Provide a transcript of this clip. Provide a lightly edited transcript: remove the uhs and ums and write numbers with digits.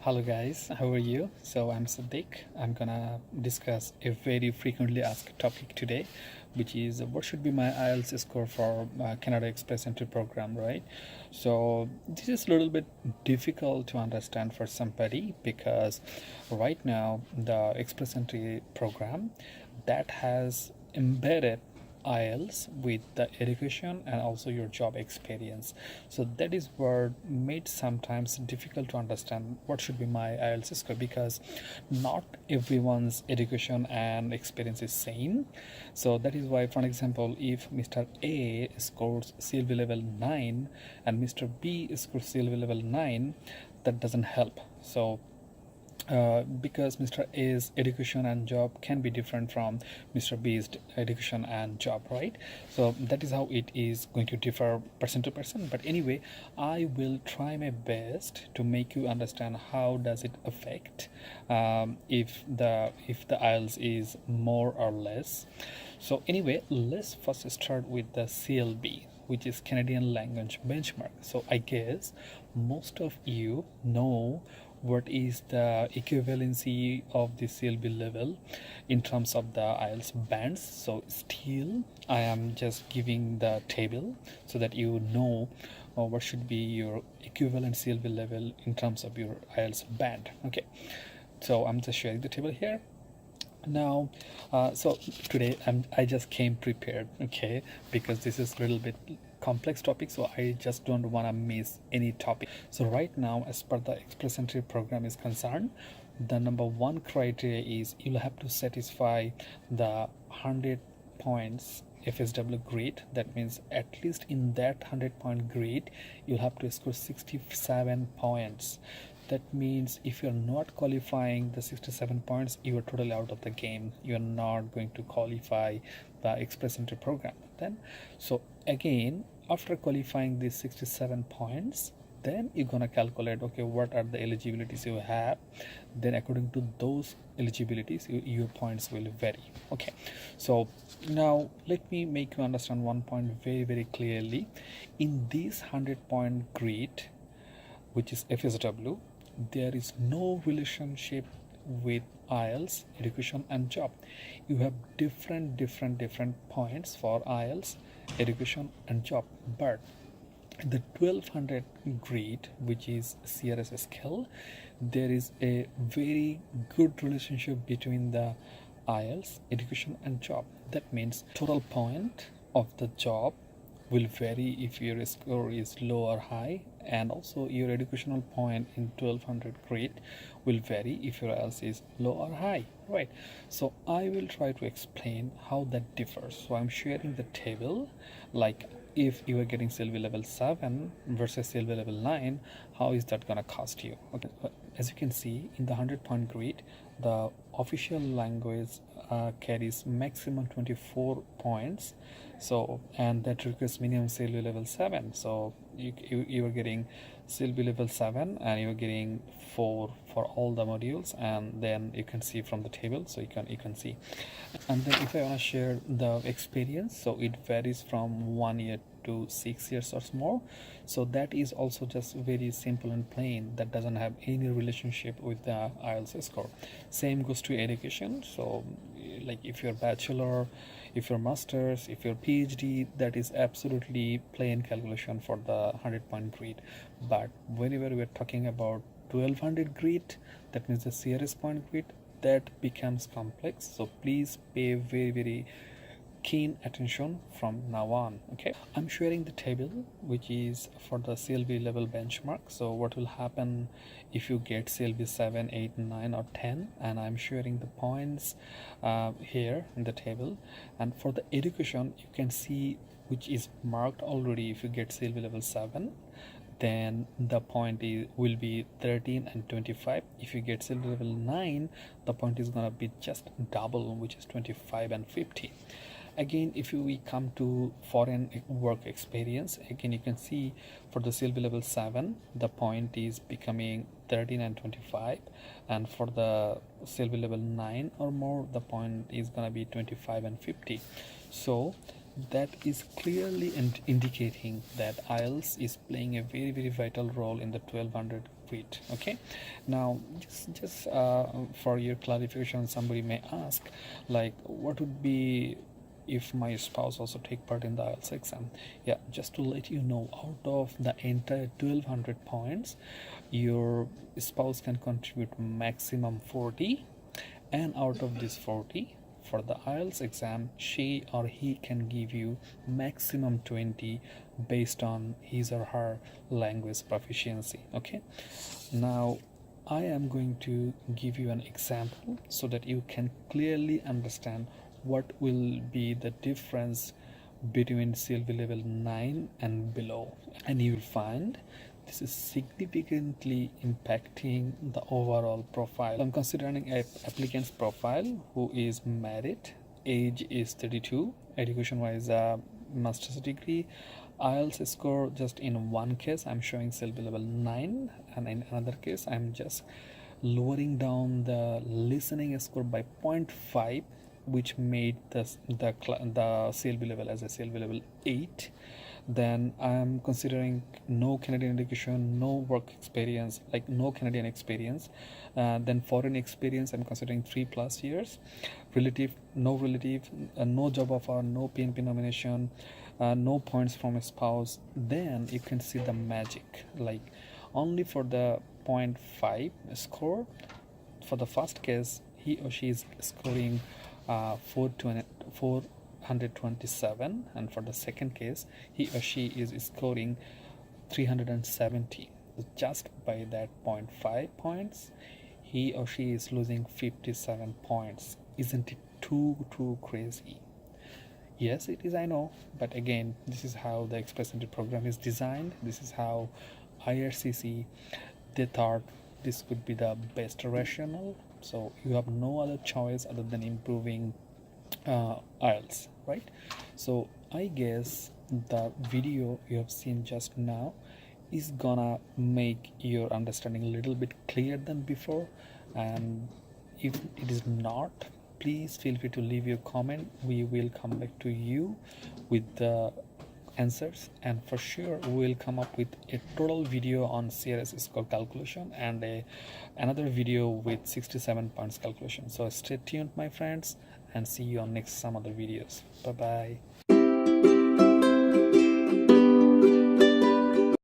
Hello guys, how are you? So I'm Sadiq. I'm gonna discuss a very frequently asked topic today, which is what should be my IELTS score for Canada Express Entry program, right? So this is a little bit difficult to understand for somebody because right now the Express Entry program that has embedded IELTS with the education and also your job experience. So that is what made sometimes difficult to understand what should be my IELTS score, because not everyone's education and experience is same. So that is why, for example, if Mr. A scores CLV level 9 and Mr. B scores CLV level 9, that doesn't help. So because Mr. A's education and job can be different from Mr. B's education and job, right? So that is how it is going to differ person to person. But anyway, I will try my best to make you understand how does it affect if the IELTS is more or less. So anyway, let's first start with the CLB, which is Canadian Language Benchmark. So I guess most of you know what is the equivalency of the CLB level in terms of the IELTS bands. So still I am just giving the table so that you know what should be your equivalent CLB level in terms of your IELTS band. Okay, so I'm just sharing the table here now. So today I just came prepared, okay, because this is a little bit complex topic, so I just don't want to miss any topic. So right now, as per the Express Entry program is concerned, the number one criteria is you'll have to satisfy the 100 points FSW grade. That means at least in that 100-point grade you'll have to score 67 points. That means if you're not qualifying the 67 points, you are totally out of the game. You're not going to qualify the Express Entry program then. So again, after qualifying these 67 points, then you're gonna calculate, okay, what are the eligibilities you have. Then according to those eligibilities, your points will vary. Okay, so now let me make you understand one point very clearly. In this 100-point grid, which is FSW, there is no relationship with IELTS, education and job. You have different points for IELTS, education and job. But the 1200 grade, which is CRS scale, there is a very good relationship between the IELTS, education and job. That means total point of the job will vary if your score is low or high, and also your educational point in 1200 grade will vary if your IELTS is low or high, right? So I will try to explain how that differs. So I'm sharing the table, like if you are getting CLV level 7 versus CLV level 9, how is that gonna cost you? Okay, as you can see in the 100-point grid, the official language carries maximum 24 points. So, and that requires minimum CLV level 7. So you are getting CLV level 7 and you are getting 4 for all the modules, and then you can see from the table, so you can see. And then if I want to share the experience, so it varies from 1 year to 6 years or more. So that is also just very simple and plain. That doesn't have any relationship with the IELTS score. Same goes to education. So like if you're bachelor, if you're masters, if you're PhD, that is absolutely plain calculation for the 100-point grid. But whenever we're talking about 1200 grid, that means the CRS point grid, that becomes complex. So please pay very keen attention from now on. Okay, I'm sharing the table which is for the CLB level benchmark. So what will happen if you get CLB 7, 8, 9 or 10, and I'm sharing the points here in the table. And for the education, you can see which is marked already. If you get CLB level 7, then the point will be 13 and 25. If you get CLB level 9, the point is gonna be just double, which is 25 and 50. Again, if we come to foreign work experience, again you can see for the CLB level 7, the point is becoming 13 and 25, and for the CLB level 9 or more, the point is gonna be 25 and 50. So that is clearly indicating that IELTS is playing a very vital role in the 1200 quit. Okay, now just for your clarification, somebody may ask, like, what would be if my spouse also take part in the IELTS exam? Yeah, just to let you know, out of the entire 1200 points, your spouse can contribute maximum 40, and out of this 40, for the IELTS exam, she or he can give you maximum 20 based on his or her language proficiency. Okay, now I am going to give you an example so that you can clearly understand what will be the difference between CLB level 9 and below, and you will find this is significantly impacting the overall profile. I'm considering a applicant's profile who is married, age is 32, education wise master's degree, IELTS score. Just in one case I'm showing CLB level 9, and in another case I'm just lowering down the listening score by 0.5, which made the CLB level as a CLB level 8. Then I'm considering no Canadian education, no work experience, like no Canadian experience. Then foreign experience, I'm considering 3+ years. Relative, no job offer, no PNP nomination, no points from a spouse. Then you can see the magic, like only for the 0.5 score. For the first case, he or she is scoring 427, and for the second case, he or she is scoring 370. Just by that 0.5 points, he or she is losing 57 points. Isn't it too crazy? Yes, it is, I know, but again, this is how the Express Entry program is designed. This is how IRCC, they thought this could be the best rationale. So you have no other choice other than improving IELTS, right? So I guess the video you have seen just now is gonna make your understanding a little bit clearer than before, and if it is not, please feel free to leave your comment. We will come back to you with the answers, and for sure we will come up with a total video on CRS score calculation and another video with 67 points calculation. So stay tuned, my friends, and see you on next some other videos. Bye bye.